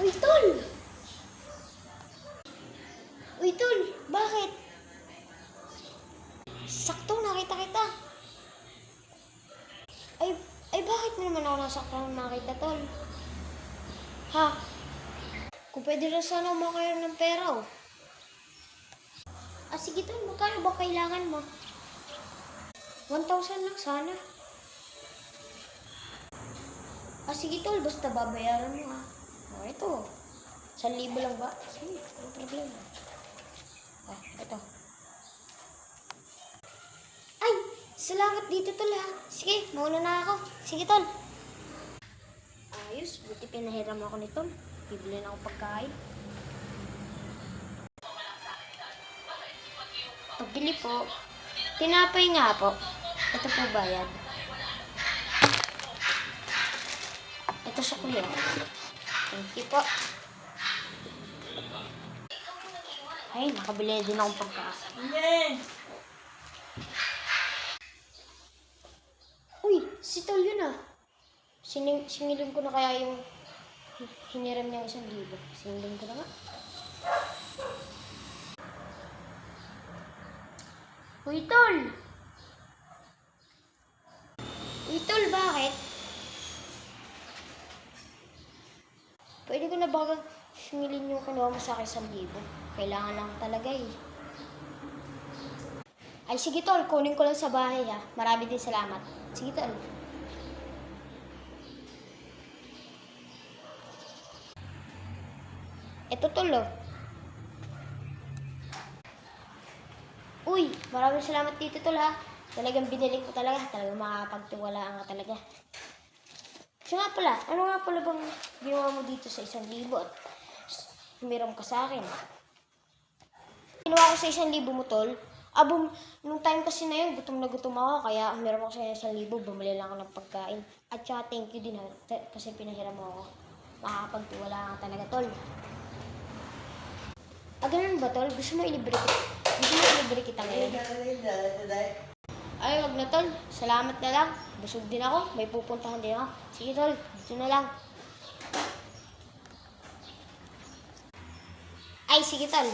Uy, tol! Uy, tol! Bakit? Sakto, nakita kita. Ay, bakit mo naman ako nasakto nang nakita, tol? Ha? Kung pwede rin sana makayar ng pera, oh. Sige, tol. Magkano ba kailangan mo? 1,000 lang sana. Sige, tol. Basta babayaran mo, ha. Ito. 1,000 lang ba? Sige, no problema. Ito. Ay! Salamat dito, tol, ha. Sige, mauna na ako. Sige, tol. Ayos. Buti pinahiram ako nito. Bibili na ako pagkain. Pagbili po. Tinapay nga po. Ito po bayad. Ito sa kuya. Thank you po. Ay, nakabili din akong pagkain. Uy, si Tol yun ah. Singilin ko na kaya yung hiniram niya 1,000. Singilin ko na nga. Uy, Tol! Uy, Tol, bakit? Pwede ko na bagang singilin yung kinuha mo sa akin 1,000. Kailangan lang talaga eh. Ay, sige, Tol. Kunin ko lang sa bahay ha. Marami din salamat. Sige, Tol. Ito, Tol, oh. Uy, maraming salamat dito, Tol, ha. Talagang binili ko talaga. Talagang makakapagtiwalaan ka talaga. So nga pala, ano nga pala bang ginawa mo dito sa 1,000 at humiram ka sa akin? Ginawa ko sa 1,000 mo, Tol. Nung time kasi na yun, gutom na gutom ako, kaya humiram ako sa 1,000, bumili lang ako ng pagkain. At saka thank you din ha, kasi pinahiram mo ako. Makakapagtiwalaan ka talaga, Tol. Ganun ba, Tol? Gusto mo ilibre kita ngayon? Ay, wag na, Tol. Salamat na lang. Busog din ako. May pupuntahan din ako. Sige, Tol. Dito na lang. Ay, sige, Tol.